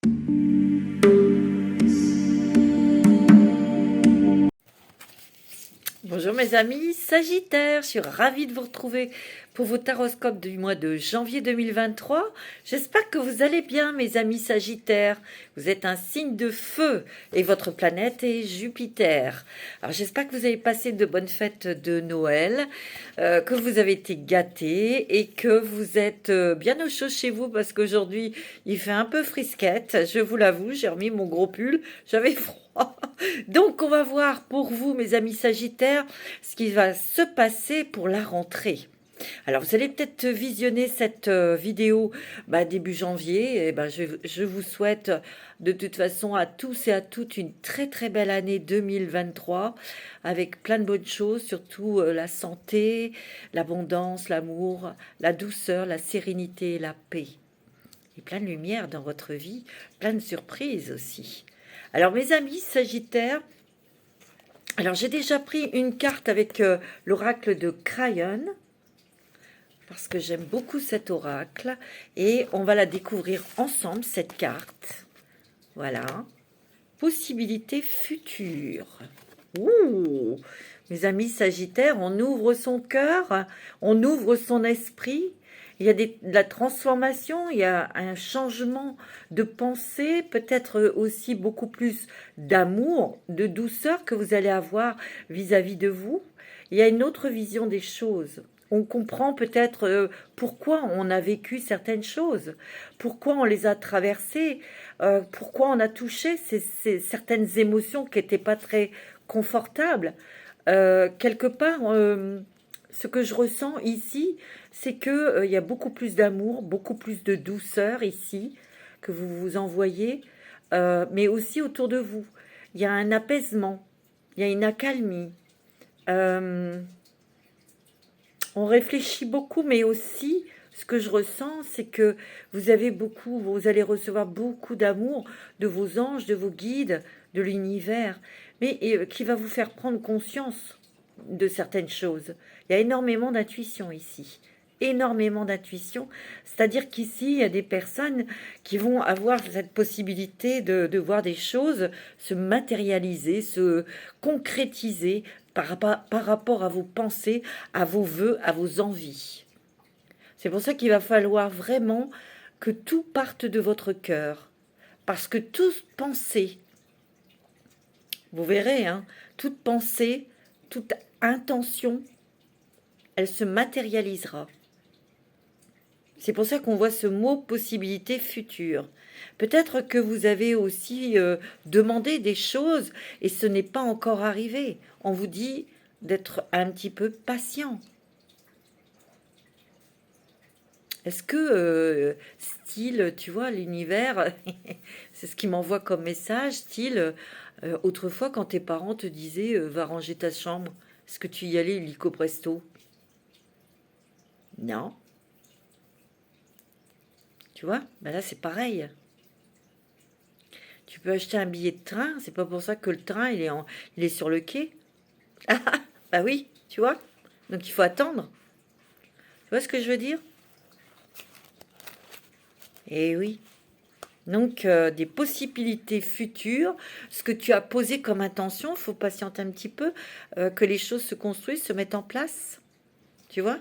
Bonjour mes amis Sagittaire, je suis ravie de vous retrouver pour vos taroscopes du mois de janvier 2023. J'espère que vous allez bien mes amis Sagittaires. Vous êtes un signe de feu et votre planète est Jupiter. Alors j'espère que vous avez passé de bonnes fêtes de Noël, que vous avez été gâtés et que vous êtes bien au chaud chez vous parce qu'aujourd'hui il fait un peu frisquette, je vous l'avoue, j'ai remis mon gros pull, j'avais froid. Donc on va voir pour vous mes amis Sagittaires ce qui va se passer pour la rentrée. Alors vous allez peut-être visionner cette vidéo début janvier. Et je vous souhaite de toute façon à tous et à toutes une très très belle année 2023 avec plein de bonnes choses, surtout la santé, l'abondance, l'amour, la douceur, la sérénité, la paix. Et plein de lumière dans votre vie, plein de surprises aussi. Alors mes amis Sagittaires, alors j'ai déjà pris une carte avec l'oracle de Crayon, parce que j'aime beaucoup cet oracle, et on va la découvrir ensemble, cette carte. Voilà. Possibilité future. Ouh, mes amis Sagittaires, on ouvre son cœur, on ouvre son esprit. Il y a de la transformation, il y a un changement de pensée, peut-être aussi beaucoup plus d'amour, de douceur que vous allez avoir vis-à-vis de vous. Il y a une autre vision des choses. On comprend peut-être pourquoi on a vécu certaines choses, pourquoi on les a traversées, pourquoi on a touché certaines émotions qui n'étaient pas très confortables. Quelque part, ce que je ressens ici, c'est que il y a beaucoup plus d'amour, beaucoup plus de douceur ici que vous vous envoyez, mais aussi autour de vous. Il y a un apaisement, il y a une accalmie. On réfléchit beaucoup, mais aussi ce que je ressens, c'est que vous allez recevoir beaucoup d'amour de vos anges, de vos guides, de l'univers, mais qui va vous faire prendre conscience de certaines choses. Il y a énormément d'intuition ici. Énormément d'intuition, c'est-à-dire qu'ici il y a des personnes qui vont avoir cette possibilité de voir des choses se matérialiser, se concrétiser par rapport à vos pensées, à vos vœux, à vos envies. C'est pour ça qu'il va falloir vraiment que tout parte de votre cœur, parce que toute pensée, vous verrez, toute pensée, toute intention, elle se matérialisera. C'est pour ça qu'on voit ce mot possibilité future. Peut-être que vous avez aussi demandé des choses et ce n'est pas encore arrivé. On vous dit d'être un petit peu patient. Est-ce que, style, tu vois, l'univers, c'est ce qui m'envoie comme message, style, autrefois quand tes parents te disaient va ranger ta chambre, est-ce que tu y allais illico presto? Non. Tu vois, là c'est pareil. Tu peux acheter un billet de train, c'est pas pour ça que le train il est sur le quai. Ah, bah oui, tu vois. Donc il faut attendre. Tu vois ce que je veux dire? Eh oui. Donc des possibilités futures, ce que tu as posé comme intention, il faut patienter un petit peu, que les choses se construisent, se mettent en place. Tu vois,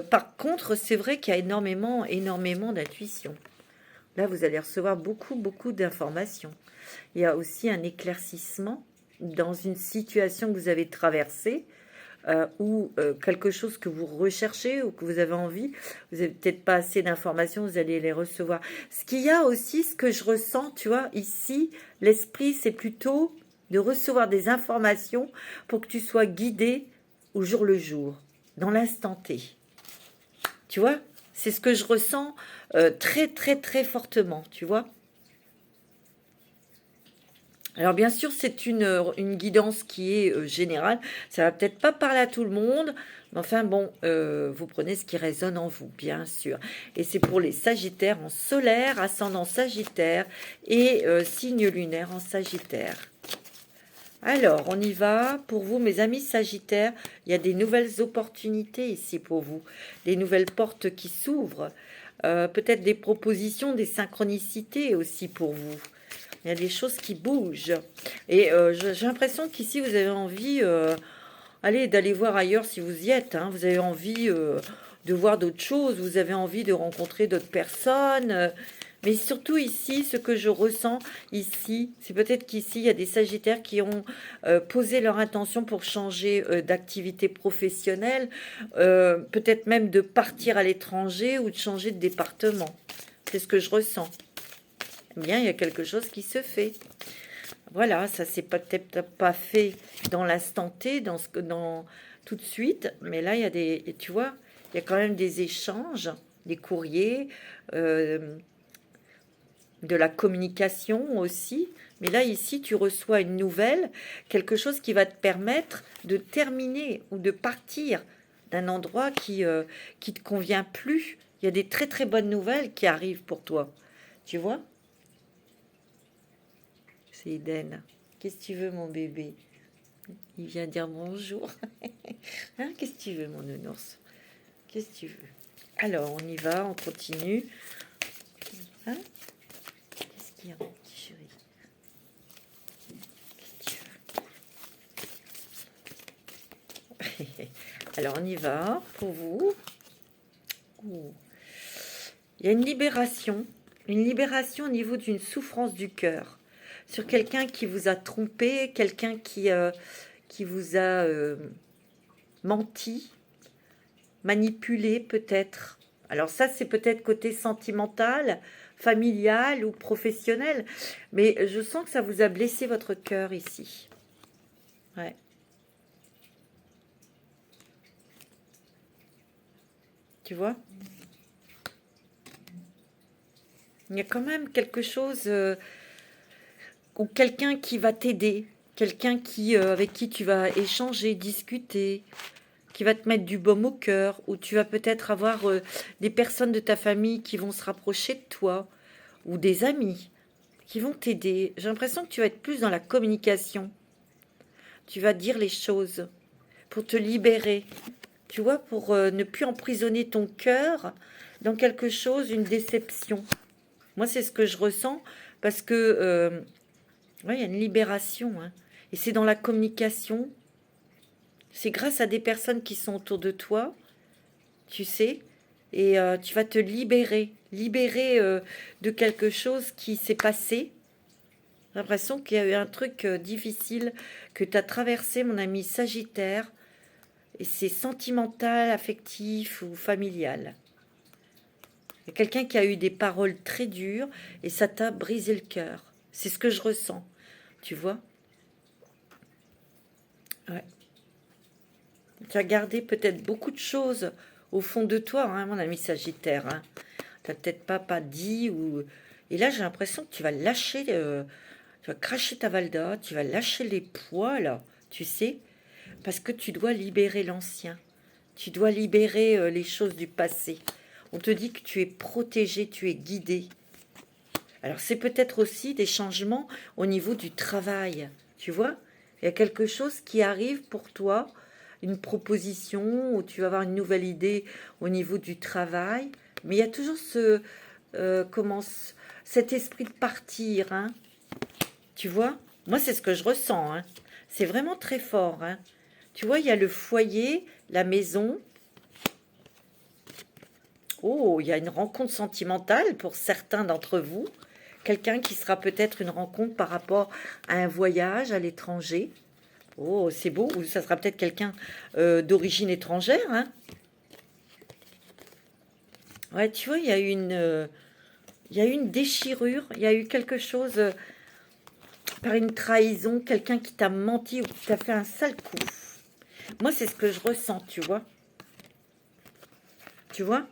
par contre, c'est vrai qu'il y a énormément d'intuition. Là, vous allez recevoir beaucoup d'informations. Il y a aussi un éclaircissement dans une situation que vous avez traversée ou quelque chose que vous recherchez ou que vous avez envie. Vous n'avez peut-être pas assez d'informations, vous allez les recevoir. Ce qu'il y a aussi, ce que je ressens, tu vois, ici, l'esprit, c'est plutôt de recevoir des informations pour que tu sois guidé au jour le jour, dans l'instant T. Tu vois, c'est ce que je ressens très fortement, tu vois. Alors bien sûr, c'est une guidance qui est générale. Ça va peut-être pas parler à tout le monde, mais enfin bon, vous prenez ce qui résonne en vous, bien sûr. Et c'est pour les Sagittaires en solaire, ascendant Sagittaire et signe lunaire en Sagittaire. Alors, on y va. Pour vous, mes amis Sagittaires, il y a des nouvelles opportunités ici pour vous. Des nouvelles portes qui s'ouvrent. peut-être des propositions, des synchronicités aussi pour vous. Il y a des choses qui bougent. Et j'ai l'impression qu'ici, vous avez envie allez, d'aller voir ailleurs si vous y êtes. Hein. Vous avez envie de voir d'autres choses. Vous avez envie de rencontrer d'autres personnes. Mais surtout ici, ce que je ressens ici, c'est peut-être qu'ici, il y a des Sagittaires qui ont posé leur intention pour changer d'activité professionnelle, peut-être même de partir à l'étranger ou de changer de département. C'est ce que je ressens. Eh bien, il y a quelque chose qui se fait. Voilà, ça s'est peut-être pas fait dans l'instant T, dans tout de suite, mais là, il y a des, tu vois, il y a quand même des échanges, des courriers, de la communication aussi. Mais là, ici, tu reçois une nouvelle, quelque chose qui va te permettre de terminer ou de partir d'un endroit qui te convient plus. Il y a des très très bonnes nouvelles qui arrivent pour toi. Tu vois? C'est Eden. Qu'est-ce que tu veux, mon bébé? Il vient dire bonjour. Hein, qu'est-ce que tu veux, mon nounours? Qu'est-ce que tu veux? Alors, on y va, on continue. Hein? Qu'est-ce qu'il y a, mon petit chéri? Qu'est-ce que tu veux? Alors, on y va pour vous. Oh. Il y a une libération au niveau d'une souffrance du cœur. Sur quelqu'un qui vous a trompé, quelqu'un qui vous a menti, manipulé peut-être. Alors ça, c'est peut-être côté sentimental, familial ou professionnel, mais je sens que ça vous a blessé votre cœur ici. Ouais. Tu vois? Il y a quand même quelque chose ou quelqu'un qui va t'aider, quelqu'un avec qui tu vas échanger, discuter, qui va te mettre du baume au cœur, ou tu vas peut-être avoir des personnes de ta famille qui vont se rapprocher de toi, ou des amis qui vont t'aider. J'ai l'impression que tu vas être plus dans la communication. Tu vas dire les choses pour te libérer, tu vois, pour ne plus emprisonner ton cœur dans quelque chose, une déception. Moi, c'est ce que je ressens parce que ouais, il y a une libération, hein. Et c'est dans la communication. C'est grâce à des personnes qui sont autour de toi, tu sais, et tu vas te libérer de quelque chose qui s'est passé. J'ai l'impression qu'il y a eu un truc difficile que tu as traversé, mon ami Sagittaire, et c'est sentimental, affectif ou familial. Il y a quelqu'un qui a eu des paroles très dures et ça t'a brisé le cœur. C'est ce que je ressens, tu vois. Ouais. Tu as gardé peut-être beaucoup de choses au fond de toi, hein, mon ami Sagittaire. Hein. Tu n'as peut-être pas dit ou... Et là, j'ai l'impression que tu vas lâcher, tu vas cracher ta valda, tu vas lâcher les poids, là, tu sais, parce que tu dois libérer l'ancien. Tu dois libérer les choses du passé. On te dit que tu es protégé, tu es guidé. Alors, c'est peut-être aussi des changements au niveau du travail, tu vois. Il y a quelque chose qui arrive pour toi, une proposition, où tu vas avoir une nouvelle idée au niveau du travail. Mais il y a toujours cet esprit de partir, hein. Tu vois, moi, c'est ce que je ressens, hein. C'est vraiment très fort, hein. Tu vois, il y a le foyer, la maison. Oh, il y a une rencontre sentimentale pour certains d'entre vous. Quelqu'un qui sera peut-être une rencontre par rapport à un voyage à l'étranger. Oh, c'est beau. Ou ça sera peut-être quelqu'un d'origine étrangère, hein. Ouais, tu vois, il y a eu une déchirure. Il y a eu quelque chose par une trahison, quelqu'un qui t'a menti ou qui t'a fait un sale coup. Moi, c'est ce que je ressens, tu vois. Tu vois?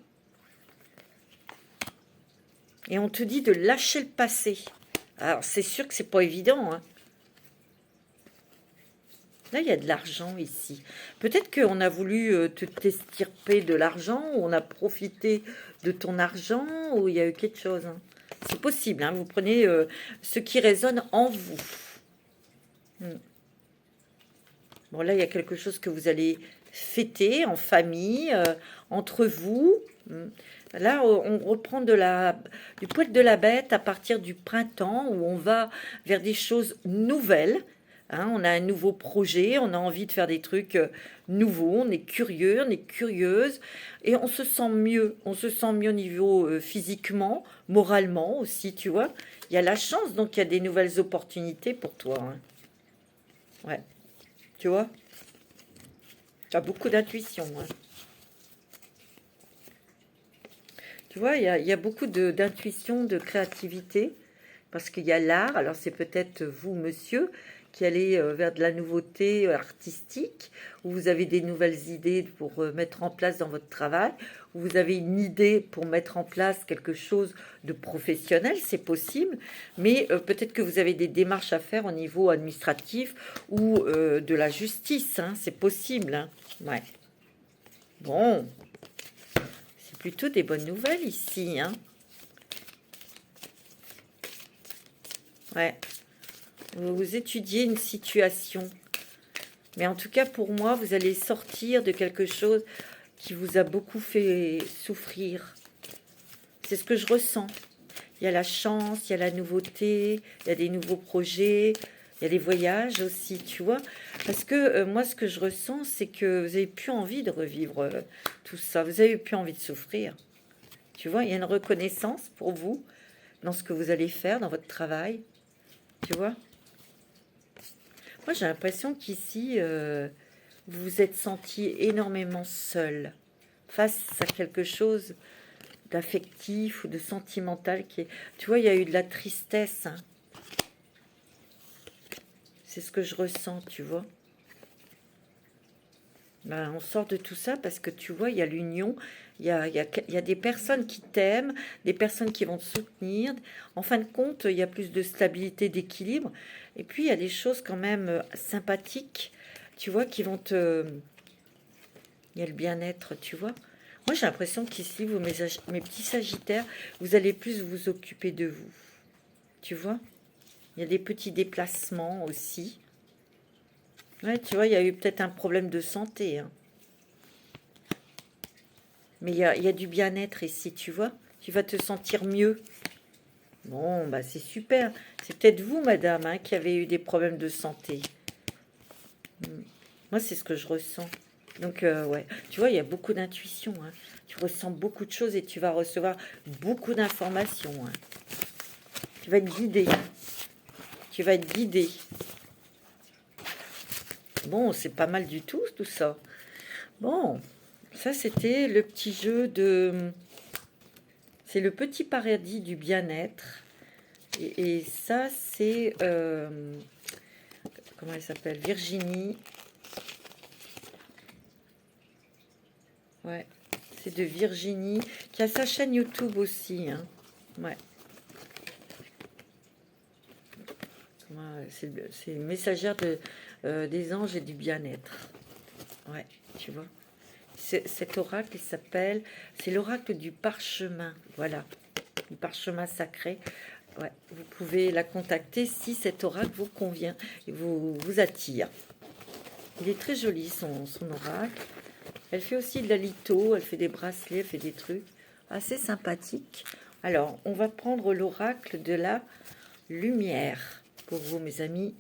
Et on te dit de lâcher le passé. Alors, c'est sûr que c'est pas évident, hein. Là, il y a de l'argent ici. Peut-être qu'on a voulu te t'extirper de l'argent, ou on a profité de ton argent, ou il y a eu quelque chose, hein. C'est possible, hein. Vous prenez ce qui résonne en vous. Bon, là, il y a quelque chose que vous allez fêter en famille, entre vous. Là, on reprend du poil de la bête à partir du printemps où on va vers des choses nouvelles. Hein, on a un nouveau projet, on a envie de faire des trucs nouveaux, on est curieux, on est curieuse et on se sent mieux. On se sent mieux au niveau physiquement, moralement aussi, tu vois. Il y a la chance, donc il y a des nouvelles opportunités pour toi. Hein. Ouais, tu vois, tu as beaucoup d'intuition. Hein. Tu vois, il y a beaucoup d'intuition, de créativité, parce qu'il y a l'art. Alors c'est peut-être vous, monsieur, qui allez vers de la nouveauté artistique, où vous avez des nouvelles idées pour mettre en place dans votre travail, où vous avez une idée pour mettre en place quelque chose de professionnel, c'est possible, mais peut-être que vous avez des démarches à faire au niveau administratif ou de la justice, hein, c'est possible. Hein. Ouais. Bon. Plutôt des bonnes nouvelles ici, hein. Ouais. Vous étudiez une situation. Mais en tout cas, pour moi, vous allez sortir de quelque chose qui vous a beaucoup fait souffrir. C'est ce que je ressens. Il y a la chance, il y a la nouveauté, il y a des nouveaux projets, il y a des voyages aussi, tu vois. Parce que moi, ce que je ressens, c'est que vous n'avez plus envie de revivre tout ça. Vous n'avez plus envie de souffrir. Tu vois, il y a une reconnaissance pour vous dans ce que vous allez faire, dans votre travail. Tu vois. Moi, j'ai l'impression qu'ici, vous vous êtes senti énormément seul face à quelque chose d'affectif ou de sentimental qui est... Tu vois, il y a eu de la tristesse. Hein. C'est ce que je ressens, tu vois. Ben, on sort de tout ça parce que tu vois, il y a l'union, il y a des personnes qui t'aiment, des personnes qui vont te soutenir. En fin de compte, il y a plus de stabilité, d'équilibre. Et puis, il y a des choses quand même sympathiques, tu vois, qui vont te... Il y a le bien-être, tu vois. Moi, j'ai l'impression qu'ici, vous, mes petits sagittaires, vous allez plus vous occuper de vous. Tu vois. Il y a des petits déplacements aussi. Ouais, tu vois, il y a eu peut-être un problème de santé. Hein. Mais il y a du bien-être ici, tu vois. Tu vas te sentir mieux. Bon, bah c'est super. C'est peut-être vous, madame, hein, qui avez eu des problèmes de santé. Moi, c'est ce que je ressens. Donc, ouais. Tu vois, il y a beaucoup d'intuition. Hein. Tu ressens beaucoup de choses et tu vas recevoir beaucoup d'informations. Hein. Tu vas être guidé. Tu vas être guidé. Bon, c'est pas mal du tout ça. Bon, ça, c'était le petit jeu de... C'est le petit paradis du bien-être. Et ça, c'est... comment elle s'appelle? Virginie. Ouais, c'est de Virginie, qui a sa chaîne YouTube aussi. Hein. Ouais. C'est messagère des anges et du bien-être. Ouais, tu vois. Cet oracle, il s'appelle... C'est l'oracle du parchemin. Voilà, du parchemin sacré. Ouais, vous pouvez la contacter si cet oracle vous convient et vous attire. Il est très joli, son oracle. Elle fait aussi de la litho, elle fait des bracelets, elle fait des trucs assez sympathiques. Alors, on va prendre l'oracle de la lumière pour vous, mes amis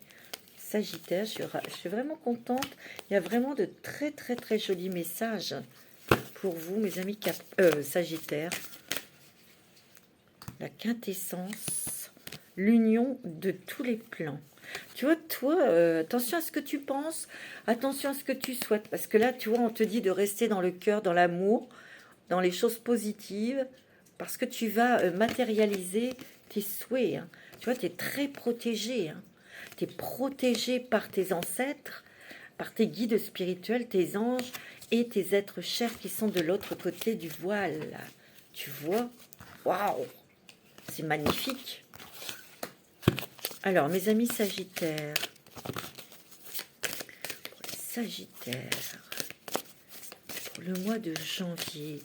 Sagittaire. Je suis vraiment contente. Il y a vraiment de très, très, très jolis messages pour vous, mes amis Sagittaire. La quintessence, l'union de tous les plans. Tu vois, toi, attention à ce que tu penses, attention à ce que tu souhaites, parce que là, tu vois, on te dit de rester dans le cœur, dans l'amour, dans les choses positives, parce que tu vas matérialiser tes souhaits. Hein. Tu vois, tu es très protégé. Hein. Tu es protégé par tes ancêtres, par tes guides spirituels, tes anges et tes êtres chers qui sont de l'autre côté du voile. Tu vois, waouh, c'est magnifique. Alors, mes amis Sagittaires, pour le mois de janvier,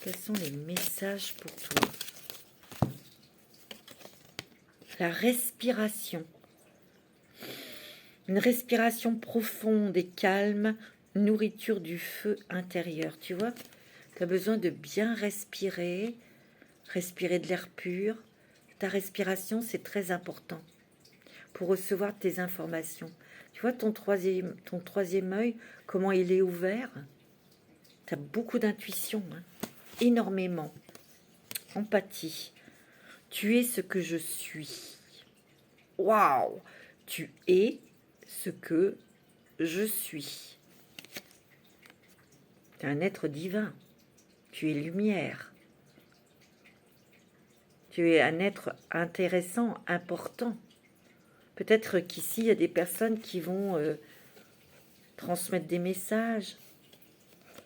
quels sont les messages pour toi? La respiration. Une respiration profonde et calme, nourriture du feu intérieur. Tu vois, Tu as besoin de bien respirer, respirer de l'air pur. Ta respiration, c'est très important pour recevoir tes informations. Tu vois ton troisième œil, comment il est ouvert. Tu as beaucoup d'intuition, hein, énormément. Empathie. Tu es ce que je suis. Waouh! Tu es ce que je suis. Tu es un être divin. Tu es lumière. Tu es un être intéressant, important. Peut-être qu'ici, il y a des personnes qui vont transmettre des messages,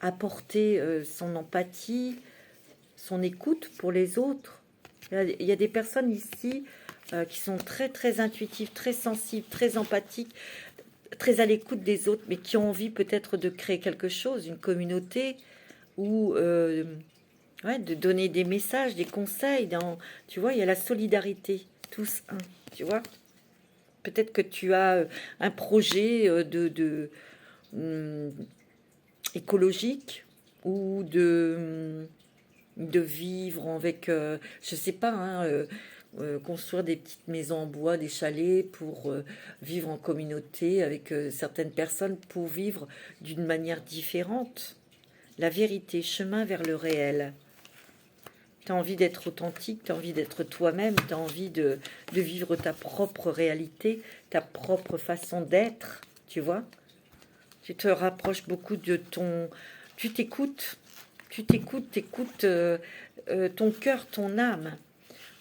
apporter son empathie, son écoute pour les autres. Il y a des personnes ici qui sont très, très intuitives, très sensibles, très empathiques, très à l'écoute des autres, mais qui ont envie peut-être de créer quelque chose, une communauté, ou ouais, de donner des messages, des conseils. Tu vois, il y a la solidarité, tous un, tu vois. Peut-être que tu as un projet écologique ou de vivre avec, je sais pas, hein, construire des petites maisons en bois, des chalets pour vivre en communauté avec certaines personnes pour vivre d'une manière différente. La vérité, chemin vers le réel. Tu as envie d'être authentique, tu as envie d'être toi-même, tu as envie de vivre ta propre réalité, ta propre façon d'être, tu vois. Tu te rapproches beaucoup de ton... Tu t'écoutes, t'écoutes ton cœur, ton âme.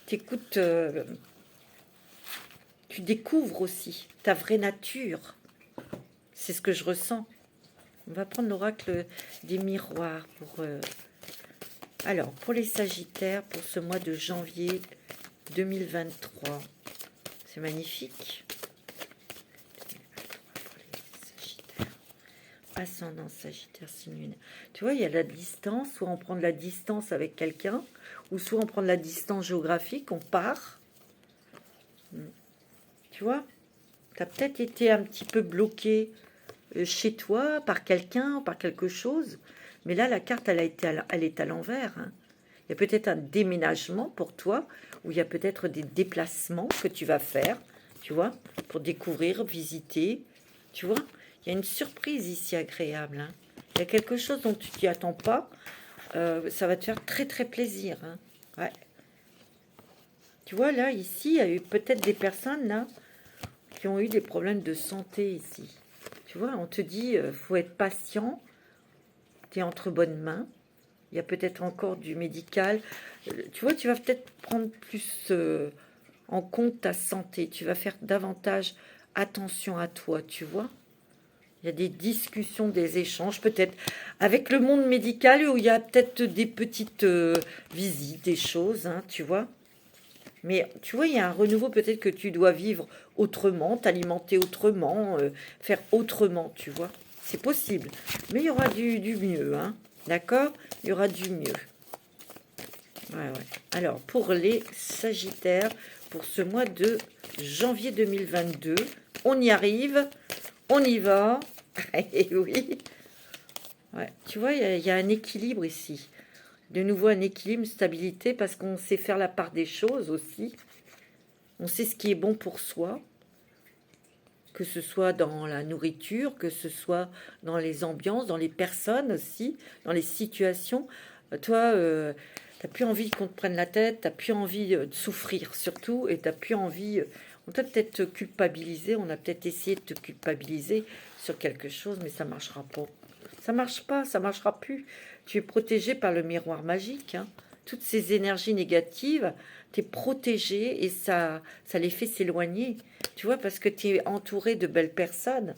T'écoutes, tu découvres aussi ta vraie nature. C'est ce que je ressens. On va prendre l'oracle des miroirs pour... Alors, pour les Sagittaires, pour ce mois de janvier 2023, c'est magnifique. Pour les Sagittaires. Ascendant Sagittaire, signe lunaire. Tu vois, il y a la distance, soit on prend de la distance avec quelqu'un, ou soit on prend de la distance géographique, on part. Tu vois, tu as peut-être été un petit peu bloqué chez toi par quelqu'un, par quelque chose. Mais là, la carte, elle est à l'envers. Hein. Il y a peut-être un déménagement pour toi, ou il y a peut-être des déplacements que tu vas faire, tu vois, pour découvrir, visiter. Tu vois, il y a une surprise ici agréable. Hein. Il y a quelque chose dont tu t'y attends pas. Ça va te faire très, très plaisir. Hein. Ouais. Tu vois, là, ici, il y a eu peut-être des personnes, là, qui ont eu des problèmes de santé ici. Tu vois, on te dit, faut être patient. Tu es entre bonnes mains. Il y a peut-être encore du médical. Tu vois, tu vas peut-être prendre plus en compte ta santé. Tu vas faire davantage attention à toi, tu vois. Il y a des discussions, des échanges, peut-être avec le monde médical, où il y a peut-être des petites visites, des choses, hein, tu vois. Mais tu vois, il y a un renouveau, peut-être que tu dois vivre autrement, t'alimenter autrement, faire autrement, tu vois. C'est possible. Mais il y aura du mieux, hein. D'accord? Il y aura du mieux. Ouais, ouais. Alors, pour les Sagittaires, pour ce mois de janvier 2022, on y arrive, on y va. Et oui. Ouais. Tu vois, il y a un équilibre ici. De nouveau, un équilibre, une stabilité, parce qu'on sait faire la part des choses aussi. On sait ce qui est bon pour soi. Que ce soit dans la nourriture, que ce soit dans les ambiances, dans les personnes aussi, dans les situations. Toi, tu n'as plus envie qu'on te prenne la tête, tu n'as plus envie de souffrir surtout, et tu n'as plus envie... On t'a peut-être culpabilisé, on a peut-être essayé de te culpabiliser sur quelque chose, mais ça ne marchera pas. Ça marche pas, ça marchera plus. Tu es protégé par le miroir magique, hein. Toutes ces énergies négatives, tu es protégé et ça les fait s'éloigner. Tu vois, parce que tu es entouré de belles personnes,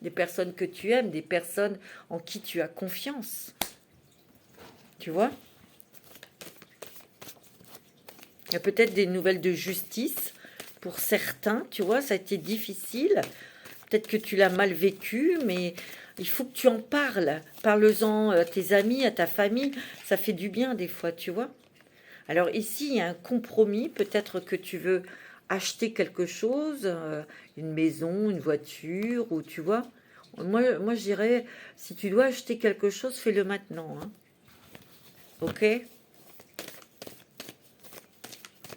des personnes que tu aimes, des personnes en qui tu as confiance. Tu vois? Il y a peut-être des nouvelles de justice pour certains, tu vois, ça a été difficile. Peut-être que tu l'as mal vécu, mais il faut que tu en parles. Parle-en à tes amis, à ta famille. Ça fait du bien des fois, tu vois. Alors ici, il y a un compromis. Peut-être que tu veux acheter quelque chose, une maison, une voiture, ou tu vois. Moi je dirais, si tu dois acheter quelque chose, fais-le maintenant. Hein. ok?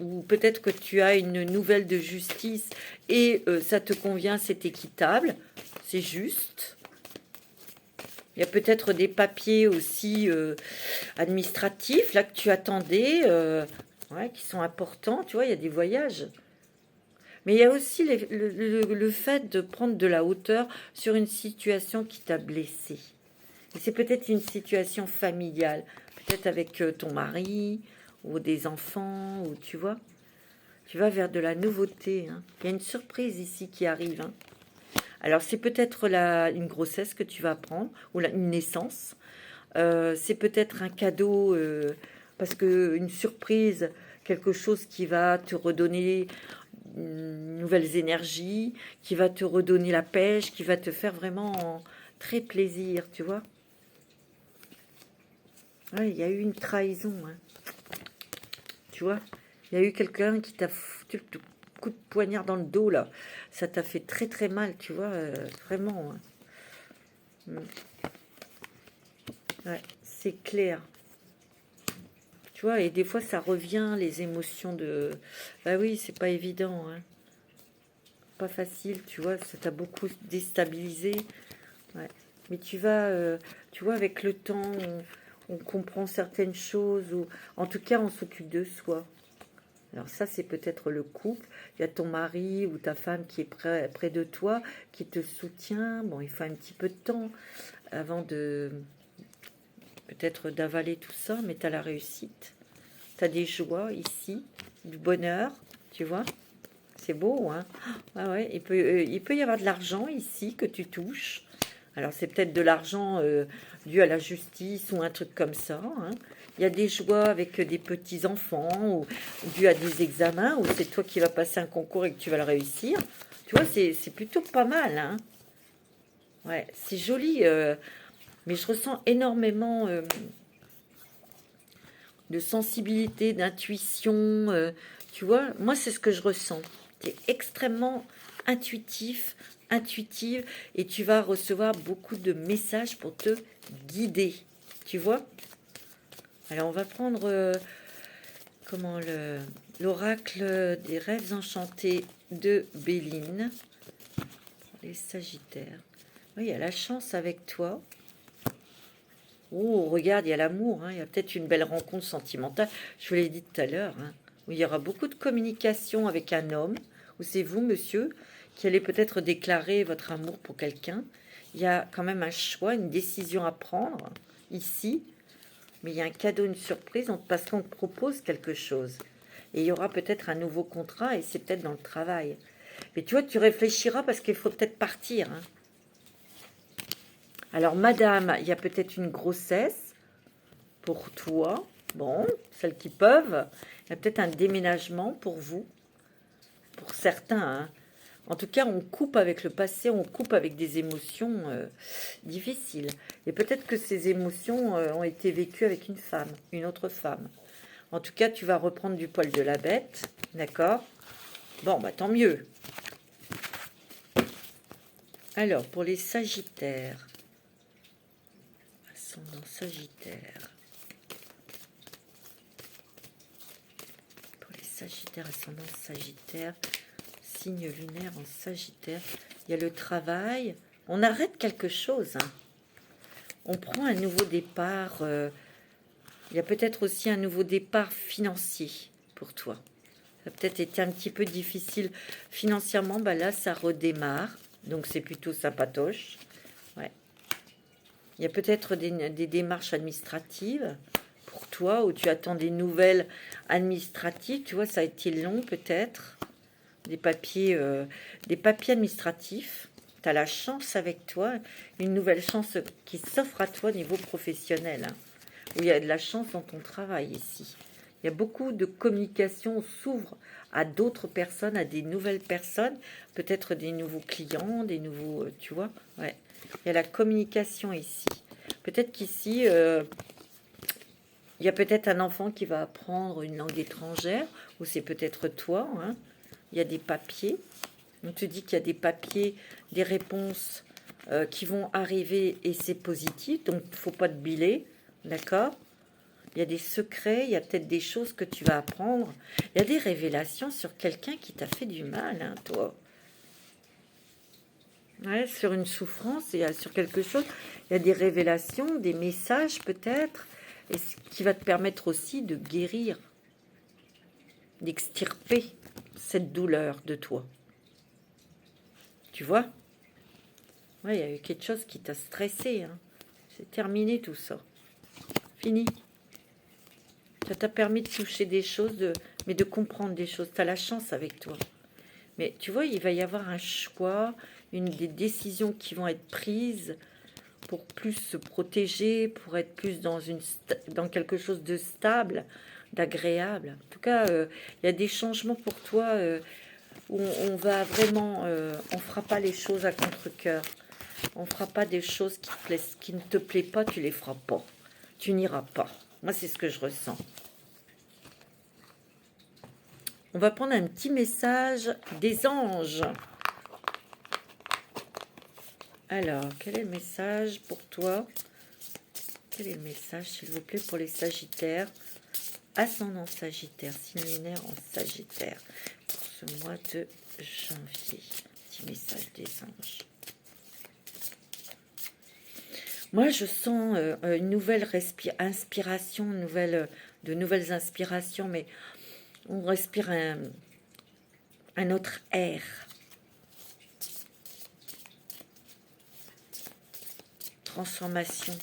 Ou peut-être que tu as une nouvelle de justice et ça te convient, c'est équitable, c'est juste. Il y a peut-être des papiers aussi administratifs, là, que tu attendais, ouais, qui sont importants, tu vois, il y a des voyages. Mais il y a aussi le fait de prendre de la hauteur sur une situation qui t'a blessé. Et c'est peut-être une situation familiale, peut-être avec ton mari ou des enfants, ou tu vois. Tu vas vers de la nouveauté, hein. Il y a une surprise ici qui arrive, hein. Alors c'est peut-être une grossesse que tu vas prendre, ou une naissance. C'est peut-être un cadeau, parce que une surprise, quelque chose qui va te redonner nouvelles énergies, qui va te redonner la pêche, qui va te faire vraiment très plaisir, tu vois. Ouais, il y a eu une trahison, hein. Tu vois, il y a eu quelqu'un qui t'a foutu le coup de poignard dans le dos, là. Ça t'a fait très très mal, tu vois, vraiment, hein. Ouais, c'est clair. Tu vois, et des fois, ça revient, les émotions de... Bah oui, c'est pas évident, hein. Pas facile, tu vois, ça t'a beaucoup déstabilisé. Ouais. Mais tu vois, avec le temps, on comprend certaines choses, ou en tout cas, on s'occupe de soi. Alors ça, c'est peut-être le couple. Il y a ton mari ou ta femme qui est près de toi, qui te soutient. Bon, il faut un petit peu de temps avant de peut-être d'avaler tout ça, mais tu as la réussite. Tu as des joies ici, du bonheur, tu vois. C'est beau, hein? Ah ouais, il peut y avoir de l'argent ici que tu touches. Alors c'est peut-être de l'argent dû à la justice ou un truc comme ça, hein. Il y a des joies avec des petits-enfants ou dû à des examens, ou c'est toi qui vas passer un concours et que tu vas le réussir. Tu vois, c'est plutôt pas mal, hein. Ouais, c'est joli, mais je ressens énormément de sensibilité, d'intuition. Tu vois, moi, c'est ce que je ressens. Tu es extrêmement intuitif, intuitive, et tu vas recevoir beaucoup de messages pour te guider. Tu vois? Alors, on va prendre comment l'oracle des rêves enchantés de Béline. Les Sagittaires. Oui, il y a la chance avec toi. Oh, regarde, il y a l'amour, hein. Il y a peut-être une belle rencontre sentimentale. Je vous l'ai dit tout à l'heure, hein, où il y aura beaucoup de communication avec un homme, ou c'est vous, monsieur, qui allez peut-être déclarer votre amour pour quelqu'un. Il y a quand même un choix, une décision à prendre ici, mais il y a un cadeau, une surprise, parce qu'on te propose quelque chose. Et il y aura peut-être un nouveau contrat, et c'est peut-être dans le travail. Mais tu vois, tu réfléchiras parce qu'il faut peut-être partir, hein. Alors, madame, il y a peut-être une grossesse pour toi. Bon, celles qui peuvent. Il y a peut-être un déménagement pour vous, pour certains, hein. En tout cas, on coupe avec le passé, on coupe avec des émotions difficiles. Et peut-être que ces émotions ont été vécues avec une femme, une autre femme. En tout cas, tu vas reprendre du poil de la bête, d'accord? Bon, bah tant mieux. Alors, pour les Sagittaires, ascendant Sagittaire. Pour les Sagittaires, ascendant Sagittaire, signe lunaire en Sagittaire, il y a le travail. On arrête quelque chose, hein. On prend un nouveau départ. Il y a peut-être aussi un nouveau départ financier pour toi. Ça a peut-être été un petit peu difficile financièrement. Bah là, ça redémarre. Donc, c'est plutôt sympatoche. Ouais. Il y a peut-être des démarches administratives pour toi, où tu attends des nouvelles administratives. Tu vois, ça a été long peut-être. Des papiers administratifs. Tu as la chance avec toi, une nouvelle chance qui s'offre à toi au niveau professionnel, hein, où il y a de la chance dans ton travail ici. Il y a beaucoup de communication s'ouvre à d'autres personnes, à des nouvelles personnes, peut-être des nouveaux clients, des nouveaux, tu vois, ouais. Il y a la communication ici. Peut-être qu'ici, il y a peut-être un enfant qui va apprendre une langue étrangère, ou c'est peut-être toi, hein. Il y a des papiers. On te dit qu'il y a des papiers, des réponses qui vont arriver et c'est positif. Donc, il ne faut pas te biler. D'accord? Il y a des secrets, il y a peut-être des choses que tu vas apprendre. Il y a des révélations sur quelqu'un qui t'a fait du mal, hein, toi. Ouais, sur une souffrance, et sur quelque chose. Il y a des révélations, des messages peut-être, et ce qui va te permettre aussi de guérir, d'extirper cette douleur de toi. Tu vois? Ouais, il y a eu quelque chose qui t'a stressé, hein. C'est terminé tout ça. Fini. Ça t'a permis de toucher des choses, mais de comprendre des choses. Tu as la chance avec toi. Mais tu vois, il va y avoir un choix, des décisions qui vont être prises pour plus se protéger, pour être plus dans quelque chose de stable, d'agréable. En tout cas, il y a des changements pour toi où on va vraiment... on fera pas les choses à contre-cœur. On fera pas des choses qui ne te plaisent pas, tu les feras pas. Tu n'iras pas. Moi, c'est ce que je ressens. On va prendre un petit message des anges. Alors, quel est le message pour toi? Quel est le message, s'il vous plaît, pour les Sagittaires? Ascendant Sagittaire, signe lunaire en Sagittaire, pour ce mois de janvier. Petit message des anges. Moi, je sens une nouvelle inspiration, de nouvelles inspirations, mais on respire un autre air. Transformation.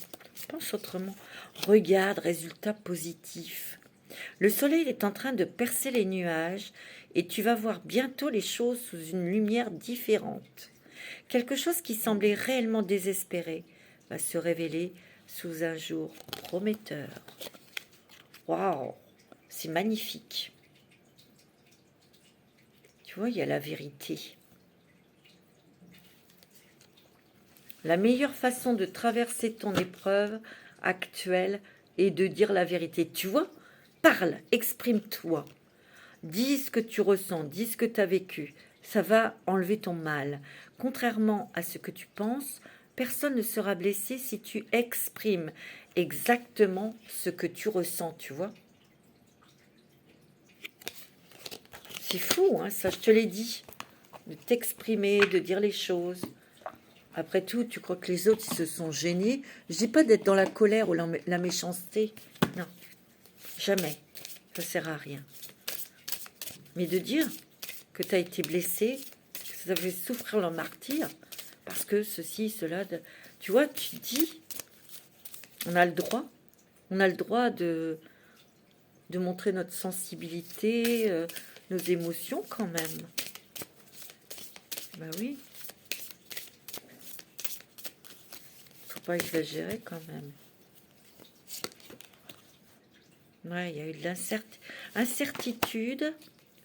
Pense autrement. Regarde, résultat positif. Le soleil est en train de percer les nuages et tu vas voir bientôt les choses sous une lumière différente. Quelque chose qui semblait réellement désespéré va se révéler sous un jour prometteur. Waouh, c'est magnifique. Tu vois, il y a la vérité. La meilleure façon de traverser ton épreuve actuelle est de dire la vérité. Tu vois, parle, exprime-toi. Dis ce que tu ressens, dis ce que tu as vécu. Ça va enlever ton mal. Contrairement à ce que tu penses, personne ne sera blessé si tu exprimes exactement ce que tu ressens, tu vois. C'est fou, hein, ça, je te l'ai dit. De t'exprimer, de dire les choses. Après tout, tu crois que les autres, ils se sont gênés. Je dis pas d'être dans la colère ou la méchanceté. Non, jamais. Ça sert à rien. Mais de dire que tu as été blessé, que ça fait souffrir le martyr, parce que ceci, cela... Tu vois, tu dis, on a le droit de montrer notre sensibilité, nos émotions quand même. Ben oui. Faut pas exagérer quand même. Ouais, il y a eu de l'incertitude,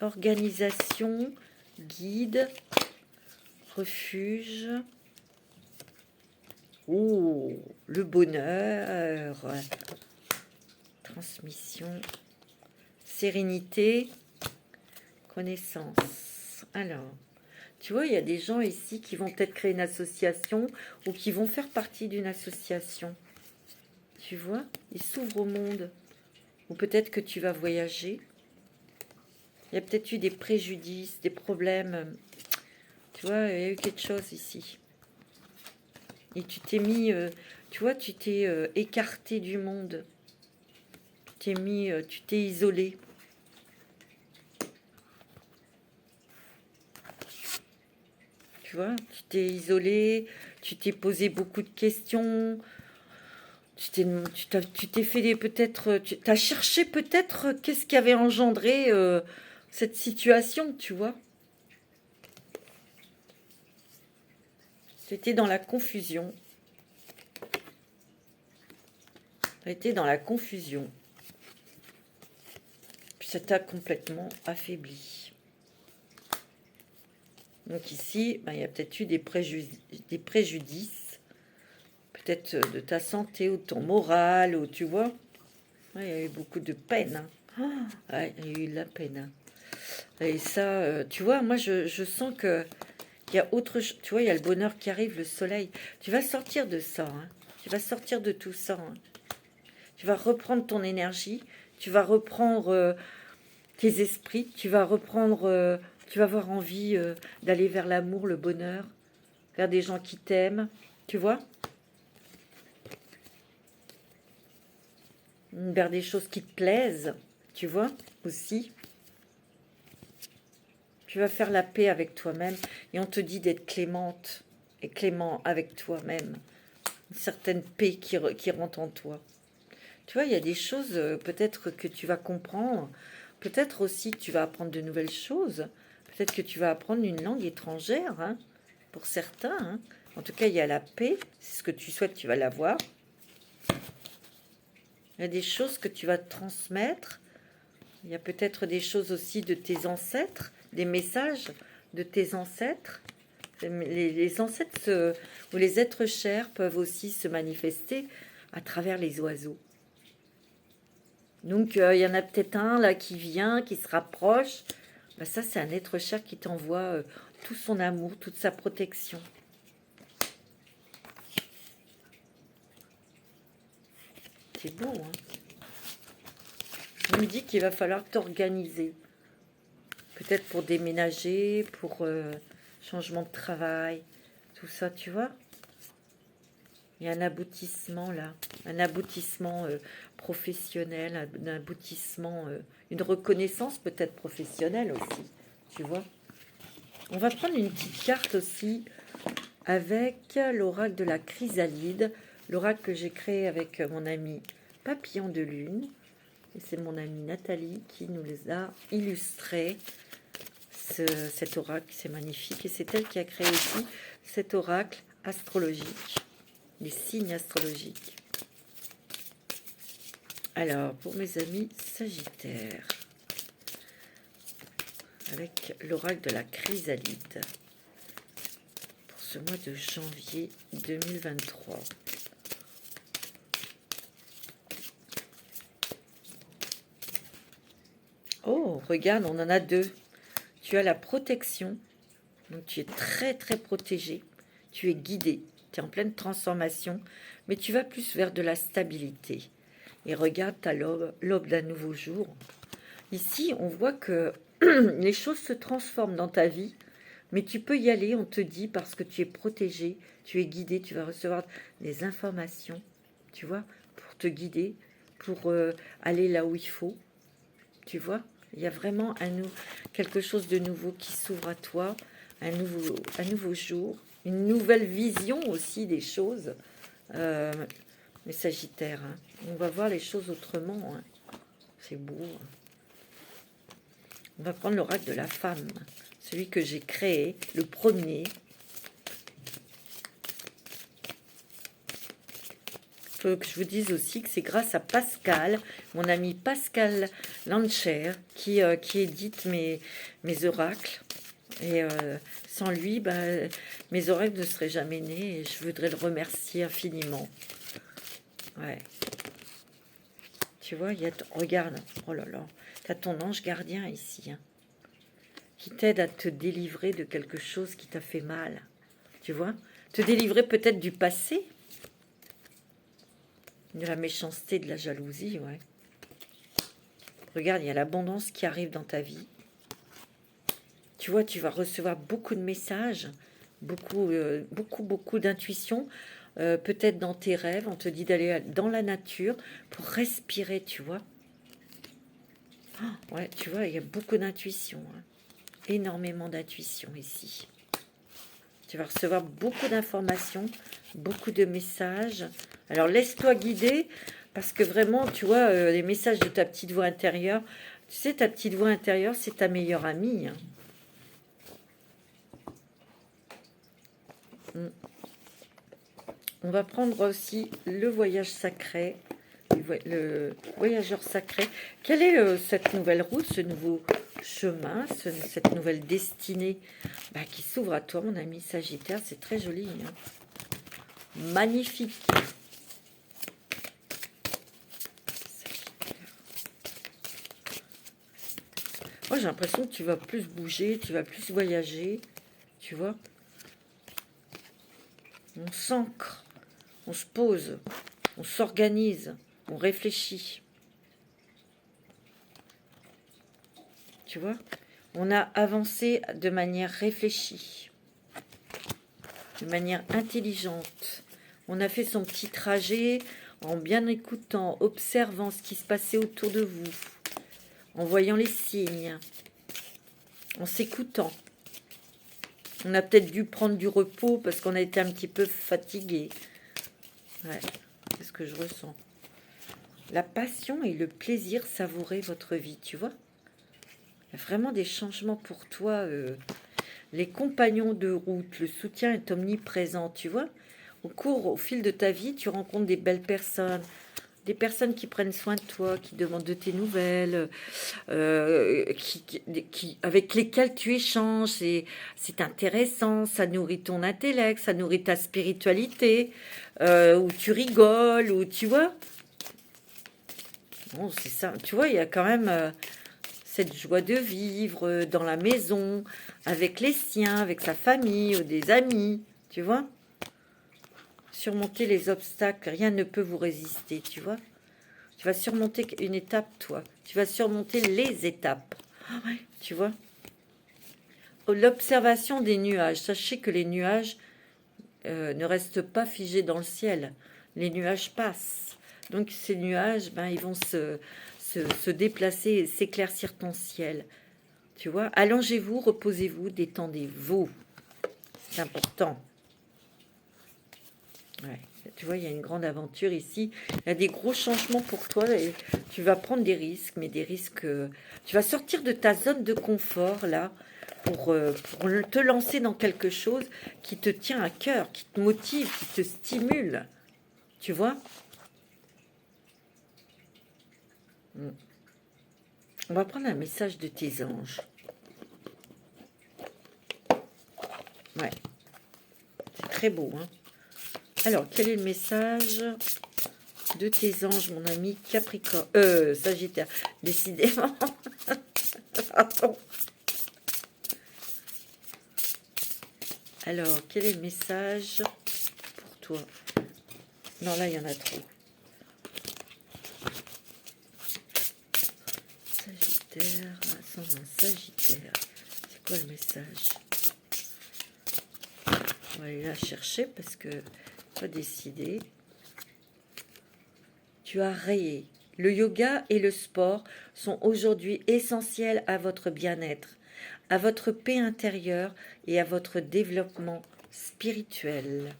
organisation, guide, refuge. Oh, le bonheur, transmission, sérénité, connaissance. Alors, tu vois, il y a des gens ici qui vont peut-être créer une association ou qui vont faire partie d'une association. Tu vois, ils s'ouvrent au monde. Ou peut-être que tu vas voyager. Il y a peut-être eu des préjudices, des problèmes. Tu vois, il y a eu quelque chose ici. Et tu t'es mis, tu vois, tu t'es écarté du monde. Tu t'es isolé. Tu vois, tu t'es isolé, tu t'es posé beaucoup de questions. Tu t'es fait peut-être, tu as cherché peut-être qu'est-ce qui avait engendré cette situation, tu vois. Tu étais dans la confusion. Tu étais dans la confusion. Puis ça t'a complètement affaibli. Donc ici, ben, il y a peut-être eu des préjudices. Peut-être de ta santé ou de ton moral, ou tu vois. Ouais, il y a eu beaucoup de peine. Hein. Ouais, il y a eu de la peine. Hein. Et ça, tu vois, moi je sens que il y a autre chose. Tu vois, il y a le bonheur qui arrive, le soleil. Tu vas sortir de ça. Hein. Tu vas sortir de tout ça. Hein. Tu vas reprendre ton énergie, tu vas reprendre tes esprits, tu vas reprendre, tu vas avoir envie d'aller vers l'amour, le bonheur, vers des gens qui t'aiment, tu vois, vers des choses qui te plaisent, tu vois, aussi. Tu vas faire la paix avec toi-même et on te dit d'être clémente et clément avec toi-même. Une certaine paix qui rentre en toi. Tu vois, il y a des choses peut-être que tu vas comprendre. Peut-être aussi que tu vas apprendre de nouvelles choses. Peut-être que tu vas apprendre une langue étrangère, hein, pour certains. Hein. En tout cas, il y a la paix. C'est ce que tu souhaites, tu vas l'avoir. Il y a des choses que tu vas transmettre. Il y a peut-être des choses aussi de tes ancêtres, des messages de tes ancêtres. Les ancêtres ou les êtres chers peuvent aussi se manifester à travers les oiseaux. Donc, il y en a peut-être un là qui vient, qui se rapproche. Ben, ça, c'est un être cher qui t'envoie tout son amour, toute sa protection. C'est beau, hein. On me dit qu'il va falloir t'organiser. Peut-être pour déménager, pour changement de travail, tout ça, tu vois. Il y a un aboutissement là, un aboutissement professionnel, un aboutissement, une reconnaissance peut-être professionnelle aussi, tu vois. On va prendre une petite carte aussi avec l'oracle de la chrysalide, l'oracle que j'ai créé avec mon ami Papillon de Lune. Et c'est mon amie Nathalie qui nous les a illustrés. Cet oracle, c'est magnifique. Et c'est elle qui a créé aussi cet oracle astrologique, les signes astrologiques. Alors, pour mes amis Sagittaires, avec l'oracle de la chrysalide, pour ce mois de janvier 2023. Oh, regarde, on en a deux. Tu as la protection, donc tu es très très protégé, tu es guidé, tu es en pleine transformation, mais tu vas plus vers de la stabilité. Et regarde, tu as l'aube d'un nouveau jour. Ici, on voit que les choses se transforment dans ta vie, mais tu peux y aller, on te dit, parce que tu es protégé, tu es guidé, tu vas recevoir des informations, tu vois, pour te guider, pour aller là où il faut, tu vois. Il y a vraiment quelque chose de nouveau qui s'ouvre à toi, un nouveau jour, une nouvelle vision aussi des choses. Les Sagittaires, hein. On va voir les choses autrement. Hein. C'est beau. Hein. On va prendre l'oracle de la femme, celui que j'ai créé, le premier. Il faut que je vous dise aussi que c'est grâce à Pascal, mon ami Pascal Lancher, qui édite mes oracles. Et sans lui, mes oracles ne seraient jamais nés et je voudrais le remercier infiniment. Ouais. Tu vois, regarde, oh là là, tu as ton ange gardien ici, hein, qui t'aide à te délivrer de quelque chose qui t'a fait mal. Tu vois, te délivrer peut-être du passé, de la méchanceté, de la jalousie, ouais. Regarde, il y a l'abondance qui arrive dans ta vie. Tu vois, tu vas recevoir beaucoup de messages, beaucoup d'intuition. Peut-être dans tes rêves, on te dit d'aller dans la nature pour respirer, tu vois. Oh, ouais, tu vois, il y a beaucoup d'intuition. Hein. Énormément d'intuition ici. Tu vas recevoir beaucoup d'informations, beaucoup de messages. Alors, laisse-toi guider, parce que vraiment, tu vois, les messages de ta petite voix intérieure, tu sais, ta petite voix intérieure, c'est ta meilleure amie. Hein. On va prendre aussi le voyage sacré, le voyageur sacré. Quelle est cette nouvelle route, ce nouveau chemin, cette nouvelle destinée qui s'ouvre à toi, mon ami Sagittaire? C'est très joli. Hein. Magnifique. Moi, j'ai l'impression que tu vas plus bouger, tu vas plus voyager, tu vois. On s'ancre, on se pose, on s'organise, On réfléchit. Tu vois? On a avancé de manière réfléchie, de manière intelligente. On a fait son petit trajet en bien écoutant, observant ce qui se passait autour de vous, en voyant les signes, en s'écoutant. On a peut-être dû prendre du repos parce qu'on a été un petit peu fatigué. Ouais, c'est ce que je ressens. La passion et le plaisir savourer votre vie, tu vois? Il y a vraiment des changements pour toi. Les compagnons de route, le soutien est omniprésent, tu vois? Au fil de ta vie, tu rencontres des belles personnes, des personnes qui prennent soin de toi, qui demandent de tes nouvelles, avec lesquelles tu échanges. C'est intéressant, ça nourrit ton intellect, ça nourrit ta spiritualité, où tu rigoles, où tu vois. Bon, c'est ça. Tu vois, il y a quand même cette joie de vivre dans la maison, avec les siens, avec sa famille, ou des amis, tu vois. Surmonter les obstacles, rien ne peut vous résister, tu vois. Tu vas surmonter une étape, toi. Tu vas surmonter les étapes, tu vois. L'observation des nuages. Sachez que les nuages ne restent pas figés dans le ciel. Les nuages passent. Donc ces nuages, ben, ils vont se déplacer et s'éclaircir ton ciel. Tu vois, allongez-vous, reposez-vous, détendez-vous. C'est important. Ouais. Tu vois, il y a une grande aventure ici. Il y a des gros changements pour toi. Et tu vas prendre des risques, mais des risques... tu vas sortir de ta zone de confort, là, pour te lancer dans quelque chose qui te tient à cœur, qui te motive, qui te stimule. Tu vois? On va prendre un message de tes anges. Ouais. C'est très beau, hein? Alors, quel est le message de tes anges, mon ami Capricorne, Sagittaire, décidément. Pardon. Alors, quel est le message pour toi? Non, là, il y en a trop. Sagittaire, ascendant Sagittaire. C'est quoi le message? On va aller la chercher parce que pas décidé. Tu as rayé. Le yoga et le sport sont aujourd'hui essentiels à votre bien-être, à votre paix intérieure et à votre développement spirituel.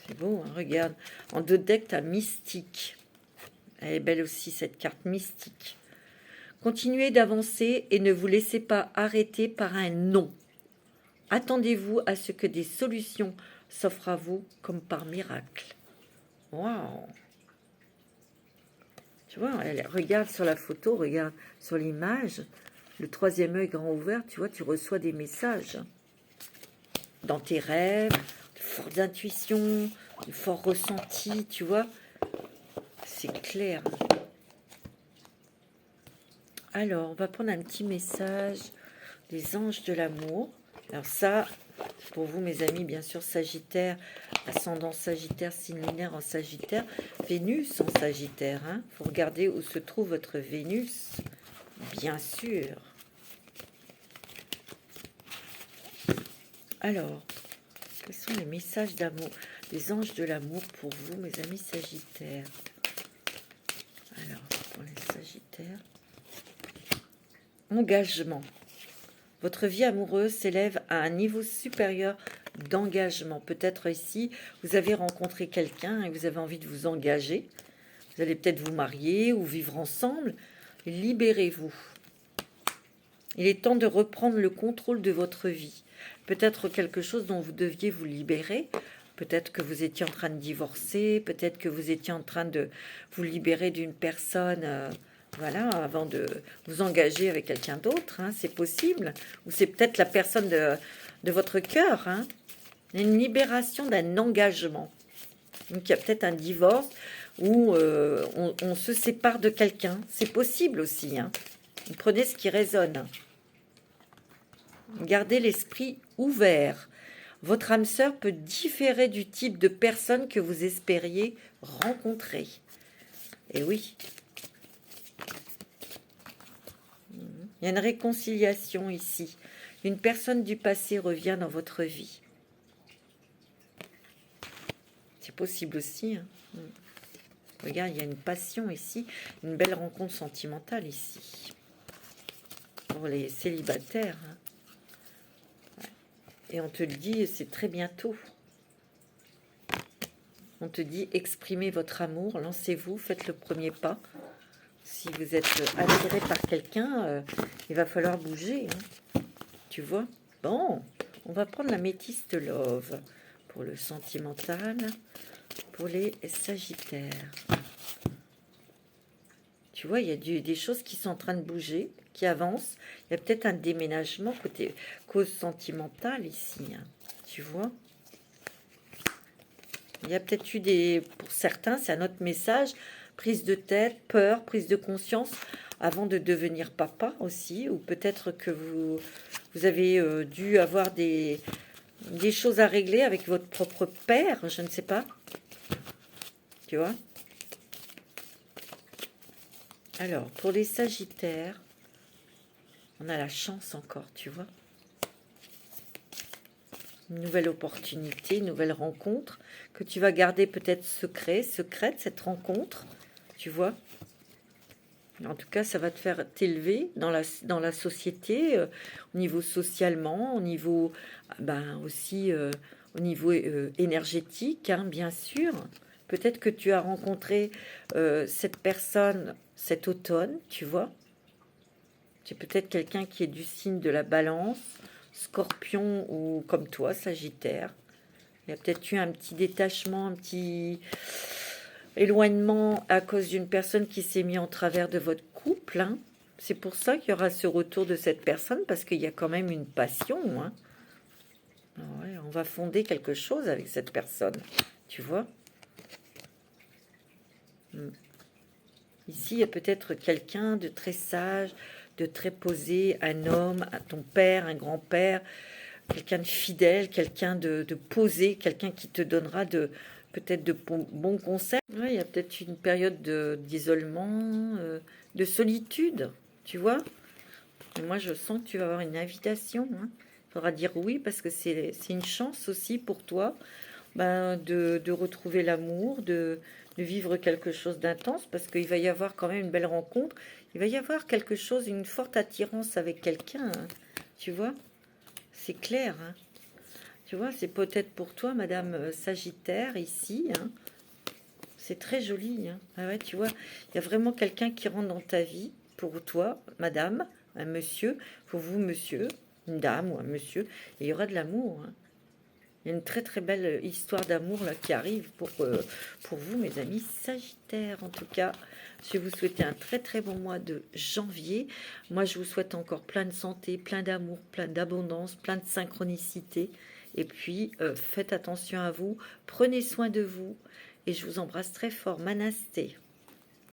C'est beau, hein, regarde. En deux decks, tu as mystique. Elle est belle aussi, cette carte mystique. Continuez d'avancer et ne vous laissez pas arrêter par un non. Attendez-vous à ce que des solutions s'offrent à vous comme par miracle. Waouh! Tu vois, elle regarde sur la photo, regarde sur l'image, le troisième œil grand ouvert, tu vois, tu reçois des messages. Dans tes rêves, de fortes intuitions, de forts ressentis, tu vois. C'est clair. Alors, on va prendre un petit message des anges de l'amour. Alors ça, pour vous, mes amis, bien sûr, Sagittaire, ascendant Sagittaire, signe lunaire en Sagittaire, Vénus en Sagittaire. Il faut regarder où se trouve votre Vénus, bien sûr. Alors, quels sont les messages d'amour, des anges de l'amour pour vous, mes amis Sagittaires? Alors, pour les Sagittaires... Engagement. Votre vie amoureuse s'élève à un niveau supérieur d'engagement. Peut-être ici, vous avez rencontré quelqu'un et vous avez envie de vous engager. Vous allez peut-être vous marier ou vivre ensemble. Libérez-vous. Il est temps de reprendre le contrôle de votre vie. Peut-être quelque chose dont vous deviez vous libérer. Peut-être que vous étiez en train de divorcer. Peut-être que vous étiez en train de vous libérer d'une personne... voilà, avant de vous engager avec quelqu'un d'autre, hein, c'est possible. Ou c'est peut-être la personne de votre cœur. Hein. Une libération d'un engagement. Donc il y a peut-être un divorce où on se sépare de quelqu'un. C'est possible aussi. Hein. Vous prenez ce qui résonne. Gardez l'esprit ouvert. Votre âme sœur peut différer du type de personne que vous espériez rencontrer. Et oui. Il y a une réconciliation ici. Une personne du passé revient dans votre vie. C'est possible aussi. Hein. Regarde, il y a une passion ici. Une belle rencontre sentimentale ici. Pour les célibataires. Hein. Et on te le dit, c'est très bientôt. On te dit, exprimez votre amour, lancez-vous, faites le premier pas. Si vous êtes attiré par quelqu'un, il va falloir bouger. Hein. Tu vois? Bon, on va prendre la métiste love pour le sentimental, pour les sagittaires. Tu vois, il y a des choses qui sont en train de bouger, qui avancent. Il y a peut-être un déménagement côté cause sentimentale ici. Hein. Tu vois? Il y a peut-être eu pour certains, c'est un autre message, prise de tête, peur, prise de conscience avant de devenir papa aussi. Ou peut-être que vous avez dû avoir des choses à régler avec votre propre père, je ne sais pas. Tu vois? Alors, pour les sagittaires, on a la chance encore, tu vois. Une nouvelle opportunité, une nouvelle rencontre que tu vas garder peut-être secrète, cette rencontre, tu vois. En tout cas, ça va te faire t'élever dans la société, au niveau socialement, au niveau aussi au niveau énergétique, hein, bien sûr. Peut-être que tu as rencontré cette personne cet automne, tu vois. C'est peut-être quelqu'un qui est du signe de la Balance, Scorpion ou comme toi, Sagittaire. Il y a peut-être eu un petit détachement, un petit éloignement à cause d'une personne qui s'est mise en travers de votre couple. Hein. C'est pour ça qu'il y aura ce retour de cette personne, parce qu'il y a quand même une passion. Hein. Ouais, on va fonder quelque chose avec cette personne, tu vois. Ici, il y a peut-être quelqu'un de très sage, de très posé, un homme, ton père, un grand-père, quelqu'un de fidèle, quelqu'un de posé, quelqu'un qui te donnera peut-être de bons conseils. Ouais, il y a peut-être une période d'isolement, de solitude, tu vois. Et moi, je sens que tu vas avoir une invitation. Hein. Il faudra dire oui, parce que c'est une chance aussi pour toi de retrouver l'amour, de vivre quelque chose d'intense, parce qu'il va y avoir quand même une belle rencontre. Il va y avoir quelque chose, une forte attirance avec quelqu'un, hein, tu vois. C'est clair, hein. Tu vois, c'est peut-être pour toi, Madame Sagittaire, ici. Hein. C'est très joli. Hein. Ah ouais, tu vois, il y a vraiment quelqu'un qui rentre dans ta vie, pour toi, Madame, un monsieur, pour vous, monsieur, une dame ou un monsieur, et il y aura de l'amour, hein. Il y a une très très belle histoire d'amour là qui arrive pour vous, mes amis Sagittaires. En tout cas, je vais vous souhaiter un très très bon mois de janvier. Moi, je vous souhaite encore plein de santé, plein d'amour, plein d'abondance, plein de synchronicité. Et puis, faites attention à vous, prenez soin de vous. Et je vous embrasse très fort. Manasté.